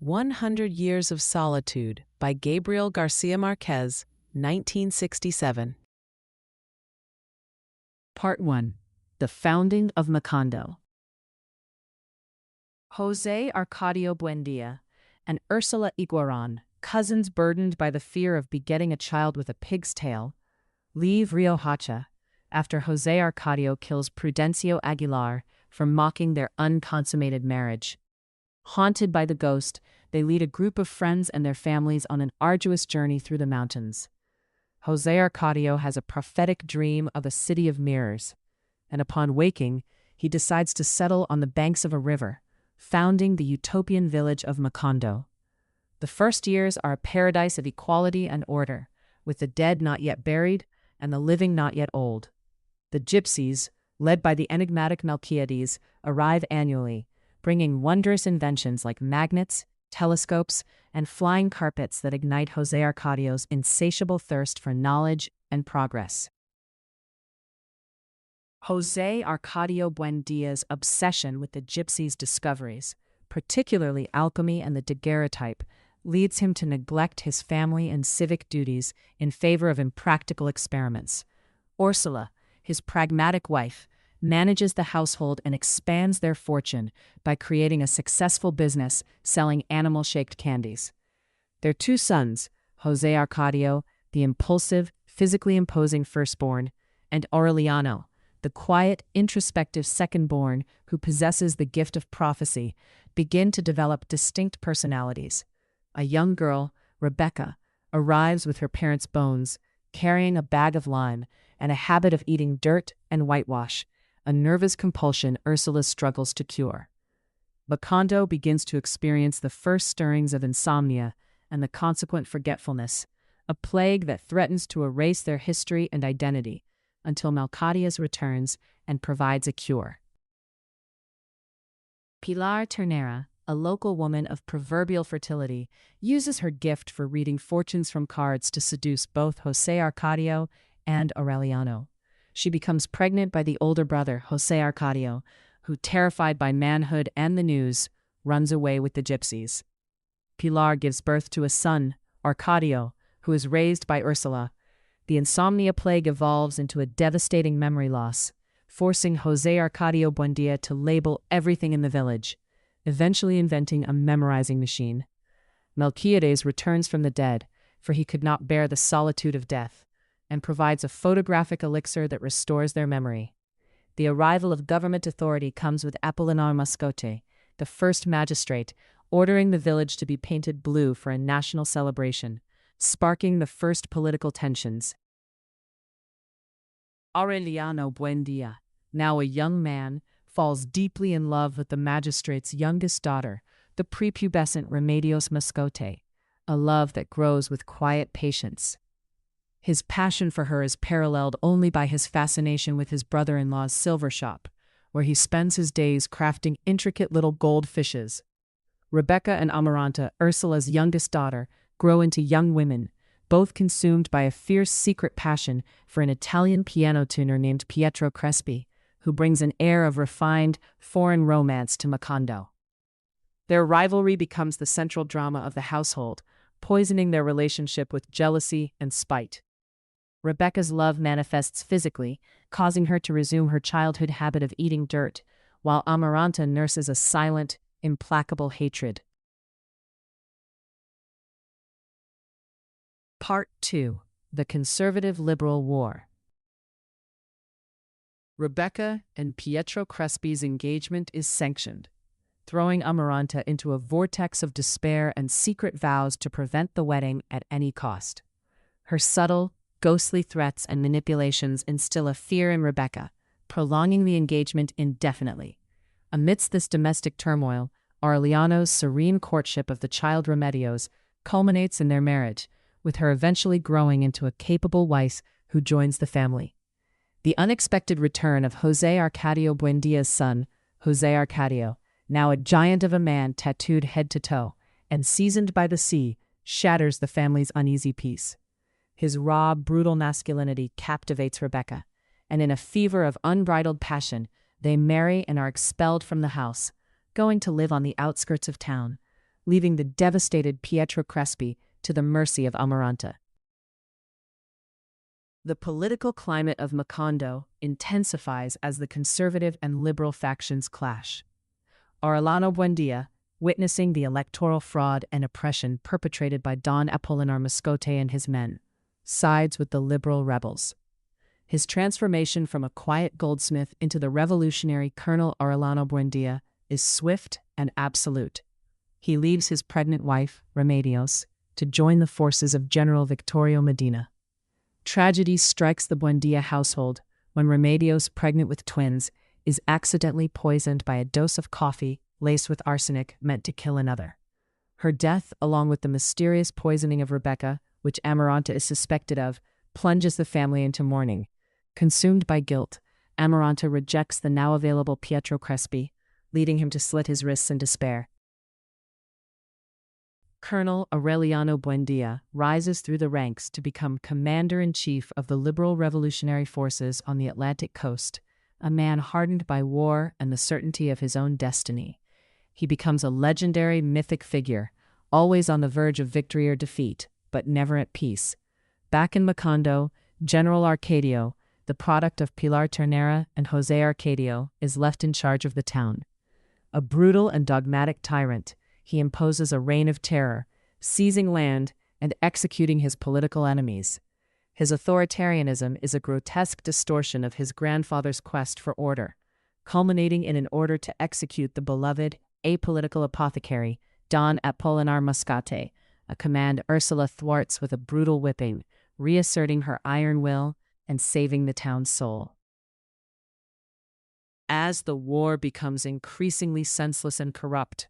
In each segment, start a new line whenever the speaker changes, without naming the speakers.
100 Years of Solitude by Gabriel Garcia Marquez, 1967.
Part 1. The Founding of Macondo. José Arcadio Buendía and Ursula Iguaran, cousins burdened by the fear of begetting a child with a pig's tail, leave Riohacha after José Arcadio kills Prudencio Aguilar for mocking their unconsummated marriage. Haunted by the ghost, they lead a group of friends and their families on an arduous journey through the mountains. José Arcadio has a prophetic dream of a city of mirrors, and upon waking, he decides to settle on the banks of a river, founding the utopian village of Macondo. The first years are a paradise of equality and order, with the dead not yet buried and the living not yet old. The gypsies, led by the enigmatic Melquiades, arrive annually, bringing wondrous inventions like magnets, telescopes, and flying carpets that ignite José Arcadio's insatiable thirst for knowledge and progress. José Arcadio Buendía's obsession with the gypsies' discoveries, particularly alchemy and the daguerreotype, leads him to neglect his family and civic duties in favor of impractical experiments. Ursula, his pragmatic wife, manages the household and expands their fortune by creating a successful business selling animal-shaped candies. Their two sons, José Arcadio, the impulsive, physically imposing firstborn, and Aureliano, the quiet, introspective second-born who possesses the gift of prophecy, begin to develop distinct personalities. A young girl, Rebecca, arrives with her parents' bones, carrying a bag of lime and a habit of eating dirt and whitewash, a nervous compulsion Ursula struggles to cure. Macondo begins to experience the first stirrings of insomnia and the consequent forgetfulness, a plague that threatens to erase their history and identity, until Melquiades returns and provides a cure. Pilar Ternera, a local woman of proverbial fertility, uses her gift for reading fortunes from cards to seduce both José Arcadio and Aureliano. She becomes pregnant by the older brother, José Arcadio, who, terrified by manhood and the news, runs away with the gypsies. Pilar gives birth to a son, Arcadio, who is raised by Ursula. The insomnia plague evolves into a devastating memory loss, forcing José Arcadio Buendía to label everything in the village, eventually inventing a memorizing machine. Melquiades returns from the dead, for he could not bear the solitude of death, and provides a photographic elixir that restores their memory. The arrival of government authority comes with Apolinar Mascote, the first magistrate, ordering the village to be painted blue for a national celebration, sparking the first political tensions. Aureliano Buendía, now a young man, falls deeply in love with the magistrate's youngest daughter, the prepubescent Remedios Mascote, a love that grows with quiet patience. His passion for her is paralleled only by his fascination with his brother-in-law's silver shop, where he spends his days crafting intricate little gold fishes. Rebecca and Amaranta, Ursula's youngest daughter, grow into young women, both consumed by a fierce secret passion for an Italian piano tuner named Pietro Crespi, who brings an air of refined, foreign romance to Macondo. Their rivalry becomes the central drama of the household, poisoning their relationship with jealousy and spite. Rebecca's love manifests physically, causing her to resume her childhood habit of eating dirt, while Amaranta nurses a silent, implacable hatred. Part 2. The Conservative-Liberal War. Rebecca and Pietro Crespi's engagement is sanctioned, throwing Amaranta into a vortex of despair and secret vows to prevent the wedding at any cost. Her subtle, ghostly threats and manipulations instill a fear in Rebecca, prolonging the engagement indefinitely. Amidst this domestic turmoil, Aureliano's serene courtship of the child Remedios culminates in their marriage, with her eventually growing into a capable wife who joins the family. The unexpected return of José Arcadio Buendía's son, José Arcadio, now a giant of a man tattooed head to toe and seasoned by the sea, shatters the family's uneasy peace. His raw, brutal masculinity captivates Rebecca, and in a fever of unbridled passion, they marry and are expelled from the house, going to live on the outskirts of town. leaving the devastated Pietro Crespi to the mercy of Amaranta. The political climate of Macondo intensifies as the conservative and liberal factions clash. Orellano Buendía, witnessing the electoral fraud and oppression perpetrated by Don Apolinar Mascote and his men, sides with the liberal rebels. His transformation from a quiet goldsmith into the revolutionary Colonel Orellano Buendía is swift and absolute. He leaves his pregnant wife, Remedios, to join the forces of General Victorio Medina. Tragedy strikes the Buendía household when Remedios, pregnant with twins, is accidentally poisoned by a dose of coffee laced with arsenic meant to kill another. Her death, along with the mysterious poisoning of Rebecca, which Amaranta is suspected of, plunges the family into mourning. Consumed by guilt, Amaranta rejects the now available Pietro Crespi, leading him to slit his wrists in despair. Colonel Aureliano Buendía rises through the ranks to become commander-in-chief of the liberal revolutionary forces on the Atlantic coast, a man hardened by war and the certainty of his own destiny. He becomes a legendary mythic figure, always on the verge of victory or defeat, but never at peace. Back in Macondo, General Arcadio, the product of Pilar Ternera and José Arcadio, is left in charge of the town. A brutal and dogmatic tyrant, he imposes a reign of terror, seizing land and executing his political enemies. His authoritarianism is a grotesque distortion of his grandfather's quest for order, culminating in an order to execute the beloved, apolitical apothecary, Don Apolinar Mascote, a command Ursula thwarts with a brutal whipping, reasserting her iron will and saving the town's soul. As the war becomes increasingly senseless and corrupt,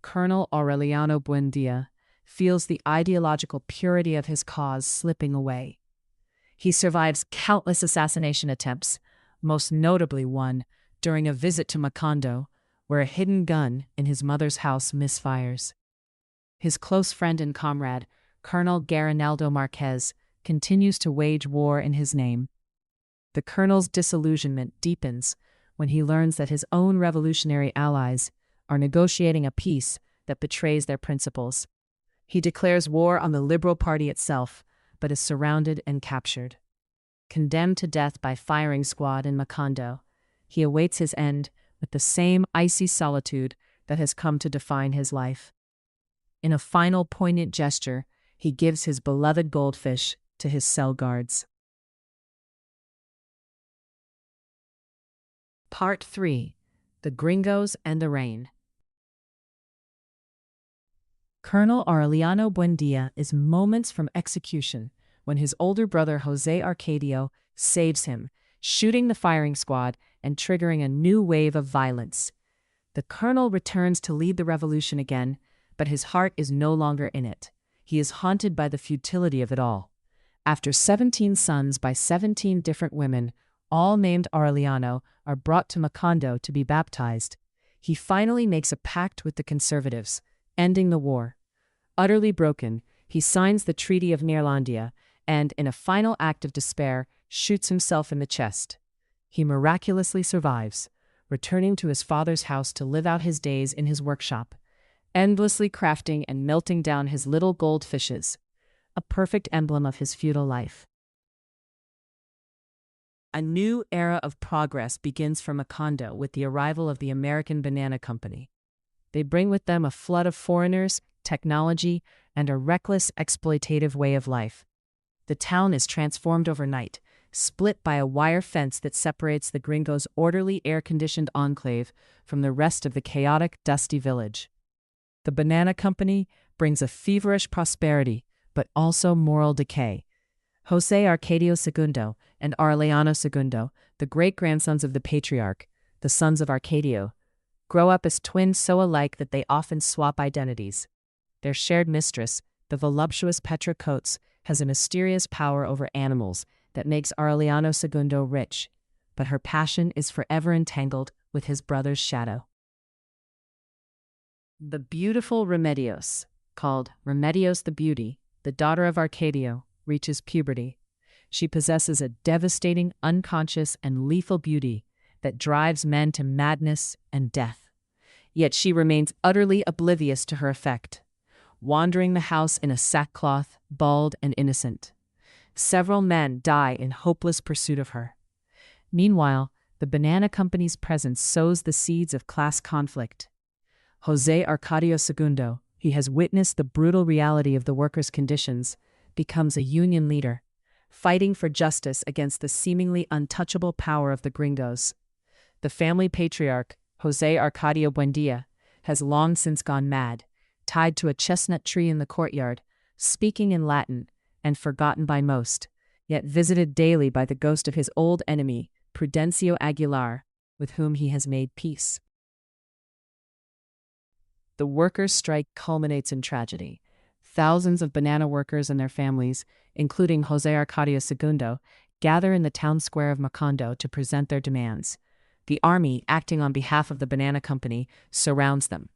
Colonel Aureliano Buendía feels the ideological purity of his cause slipping away. He survives countless assassination attempts, most notably one during a visit to Macondo, where a hidden gun in his mother's house misfires. His close friend and comrade, Colonel Garinaldo Marquez, continues to wage war in his name. The colonel's disillusionment deepens when he learns that his own revolutionary allies are negotiating a peace that betrays their principles. He declares war on the Liberal Party itself, but is surrounded and captured. Condemned to death by firing squad in Macondo, he awaits his end with the same icy solitude that has come to define his life. In a final poignant gesture, he gives his beloved goldfish to his cell guards. Part 3. The Gringos and the Rain. Colonel Aureliano Buendía is moments from execution when his older brother José Arcadio saves him, shooting the firing squad and triggering a new wave of violence. The colonel returns to lead the revolution again, but his heart is no longer in it. He is haunted by the futility of it all. After 17 sons by 17 different women, all named Aureliano, are brought to Macondo to be baptized, he finally makes a pact with the conservatives, ending the war. Utterly broken, he signs the Treaty of Neerlandia and, in a final act of despair, shoots himself in the chest. He miraculously survives, returning to his father's house to live out his days in his workshop, endlessly crafting and melting down his little gold fishes, a perfect emblem of his feudal life. A new era of progress begins for Macondo with the arrival of the American Banana Company. They bring with them a flood of foreigners, technology, and a reckless, exploitative way of life. The town is transformed overnight, split by a wire fence that separates the Gringos' orderly, air-conditioned enclave from the rest of the chaotic, dusty village. The Banana Company brings a feverish prosperity, but also moral decay. José Arcadio II and Aureliano II, the great-grandsons of the patriarch, the sons of Arcadio, grow up as twins so alike that they often swap identities. Their shared mistress, the voluptuous Petra Coates, has a mysterious power over animals that makes Aureliano II rich, but her passion is forever entangled with his brother's shadow. The beautiful Remedios, called Remedios the Beauty, the daughter of Arcadio, reaches puberty. She possesses a devastating, unconscious, and lethal beauty that drives men to madness and death. yet she remains utterly oblivious to her effect, wandering the house in a sackcloth, bald and innocent. Several men die in hopeless pursuit of her. Meanwhile, the banana company's presence sows the seeds of class conflict. José Arcadio II, he has witnessed the brutal reality of the workers' conditions, becomes a union leader, fighting for justice against the seemingly untouchable power of the Gringos. The family patriarch, José Arcadio Buendía, has long since gone mad, tied to a chestnut tree in the courtyard, speaking in Latin, and forgotten by most, yet visited daily by the ghost of his old enemy, Prudencio Aguilar, with whom he has made peace. The workers' strike culminates in tragedy. Thousands of banana workers and their families, including José Arcadio II, gather in the town square of Macondo to present their demands. The army, acting on behalf of the banana company, surrounds them.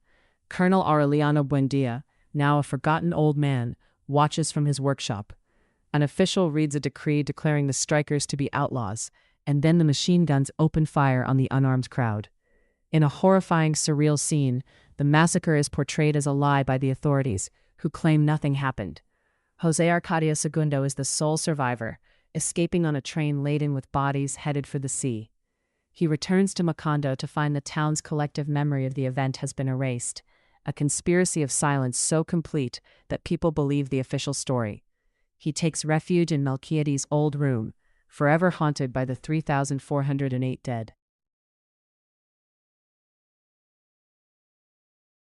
Colonel Aureliano Buendía, now a forgotten old man, watches from his workshop. An official reads a decree declaring the strikers to be outlaws, and then the machine guns open fire on the unarmed crowd. In a horrifying, surreal scene, the massacre is portrayed as a lie by the authorities, who claim nothing happened. José Arcadio II is the sole survivor, escaping on a train laden with bodies headed for the sea. He returns to Macondo to find the town's collective memory of the event has been erased, a conspiracy of silence so complete that people believe the official story. He takes refuge in Melquiades' old room, forever haunted by the 3,408 dead.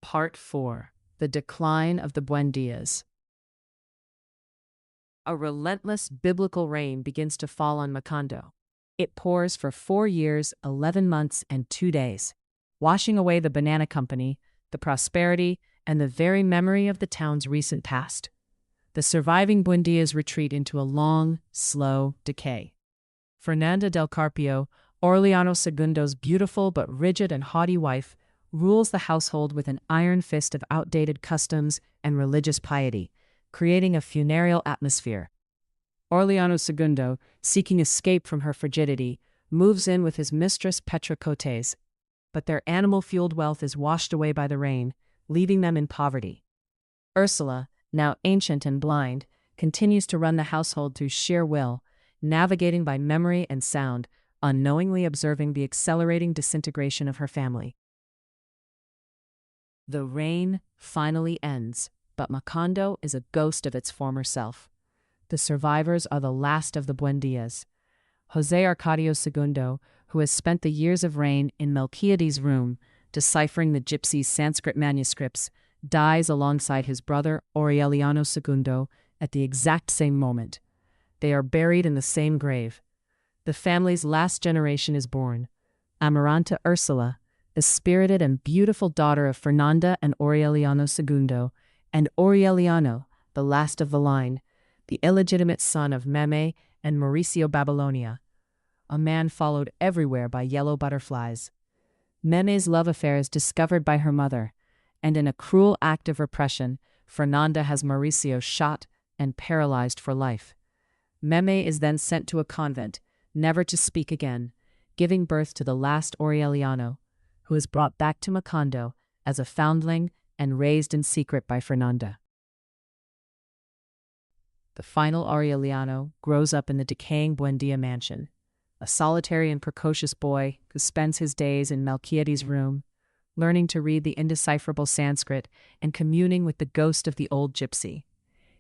Part 4. The Decline of the Buendías. A relentless biblical rain begins to fall on Macondo. It pours for 4 years, 11 months, and 2 days, washing away the banana company, the prosperity, and the very memory of the town's recent past. The surviving Buendías retreat into a long, slow decay. Fernanda del Carpio, Aureliano II's beautiful but rigid and haughty wife, rules the household with an iron fist of outdated customs and religious piety, creating a funereal atmosphere. Aureliano II, seeking escape from her frigidity, moves in with his mistress Petra Cotes, but their animal-fueled wealth is washed away by the rain, leaving them in poverty. Ursula, now ancient and blind, continues to run the household through sheer will, navigating by memory and sound, unknowingly observing the accelerating disintegration of her family. The rain finally ends, but Macondo is a ghost of its former self. The survivors are the last of the Buendías. José Arcadio II, who has spent the years of reign in Melquiades' room, deciphering the gypsies' Sanskrit manuscripts, dies alongside his brother Aureliano II at the exact same moment. They are buried in the same grave. The family's last generation is born. Amaranta Ursula, the spirited and beautiful daughter of Fernanda and Aureliano II, and Aureliano, the last of the line, the illegitimate son of Meme and Mauricio Babylonia, a man followed everywhere by yellow butterflies. Meme's love affair is discovered by her mother, and in a cruel act of repression, Fernanda has Mauricio shot and paralyzed for life. Meme is then sent to a convent, never to speak again, giving birth to the last Aureliano, who is brought back to Macondo as a foundling and raised in secret by Fernanda. The final Aureliano grows up in the decaying Buendía mansion, a solitary and precocious boy who spends his days in Melquiades' room, learning to read the indecipherable Sanskrit and communing with the ghost of the old gypsy.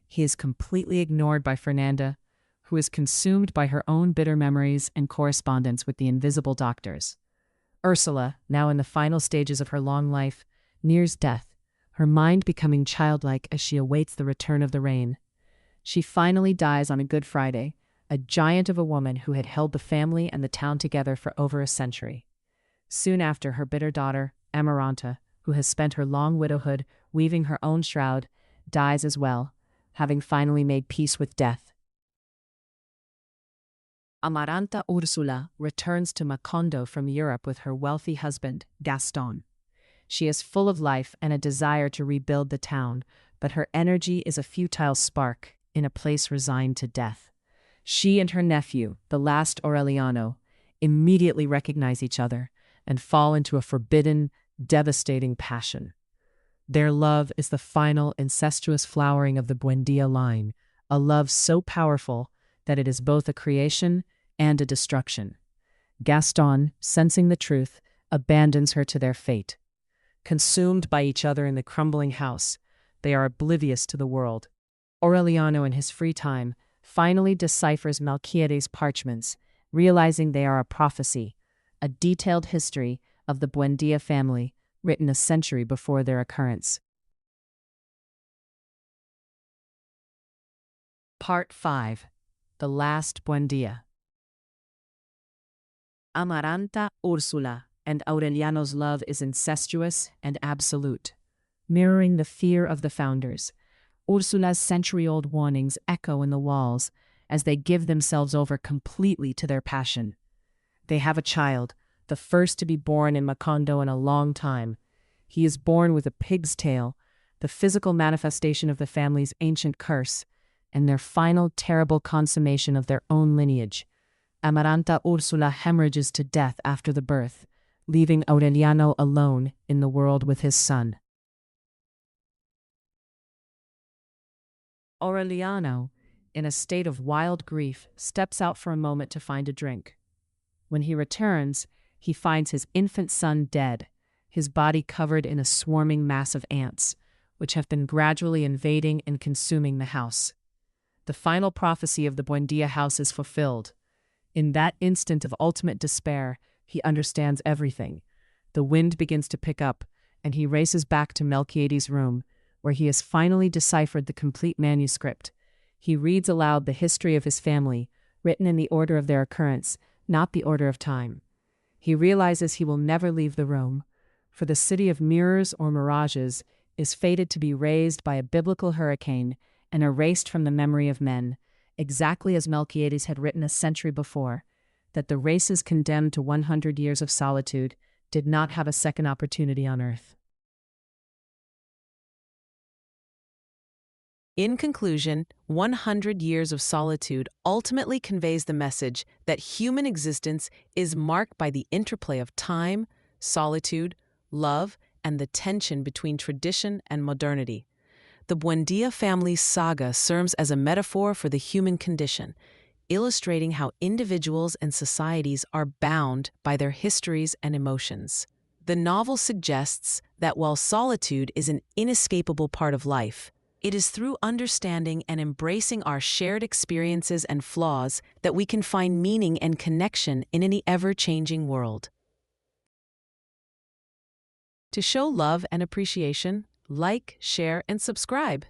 He is completely ignored by Fernanda, who is consumed by her own bitter memories and correspondence with the invisible doctors. Ursula, now in the final stages of her long life, nears death, her mind becoming childlike as she awaits the return of the rain. She finally dies on a Good Friday, a giant of a woman who had held the family and the town together for over a century. Soon after, her bitter daughter, Amaranta, who has spent her long widowhood weaving her own shroud, dies as well, having finally made peace with death. Amaranta Ursula returns to Macondo from Europe with her wealthy husband, Gaston. She is full of life and a desire to rebuild the town, but her energy is a futile spark in a place resigned to death. She and her nephew, the last Aureliano, immediately recognize each other and fall into a forbidden, devastating passion. Their love is the final incestuous flowering of the Buendía line, a love so powerful that it is both a creation and a destruction. Gaston, sensing the truth, abandons her to their fate. Consumed by each other in the crumbling house, they are oblivious to the world. Aureliano, in his free time, finally deciphers Melquiades' parchments, realizing they are a prophecy, a detailed history of the Buendía family written a century before their occurrence. Part 5. The Last Buendía. Amaranta, Ursula, and Aureliano's love is incestuous and absolute. Mirroring the fear of the founders, Ursula's century-old warnings echo in the walls as they give themselves over completely to their passion. They have a child, the first to be born in Macondo in a long time. He is born with a pig's tail, the physical manifestation of the family's ancient curse, and their final terrible consummation of their own lineage. Amaranta Ursula hemorrhages to death after the birth, leaving Aureliano alone in the world with his son. Aureliano, in a state of wild grief, steps out for a moment to find a drink. When he returns, he finds his infant son dead, his body covered in a swarming mass of ants, which have been gradually invading and consuming the house. The final prophecy of the Buendía house is fulfilled. In that instant of ultimate despair, he understands everything. The wind begins to pick up, and he races back to Melquiades' room, where he has finally deciphered the complete manuscript. He reads aloud the history of his family, written in the order of their occurrence, not the order of time. He realizes he will never leave the room, for the city of mirrors or mirages is fated to be razed by a biblical hurricane and erased from the memory of men, exactly as Melquiades had written a century before, that the races condemned to 100 years of solitude did not have a second opportunity on earth.
In conclusion, 100 Years of Solitude ultimately conveys the message that human existence is marked by the interplay of time, solitude, love, and the tension between tradition and modernity. The Buendía family's saga serves as a metaphor for the human condition, illustrating how individuals and societies are bound by their histories and emotions. The novel suggests that while solitude is an inescapable part of life, it is through understanding and embracing our shared experiences and flaws that we can find meaning and connection in an ever-changing world. To show love and appreciation, like, share, and subscribe.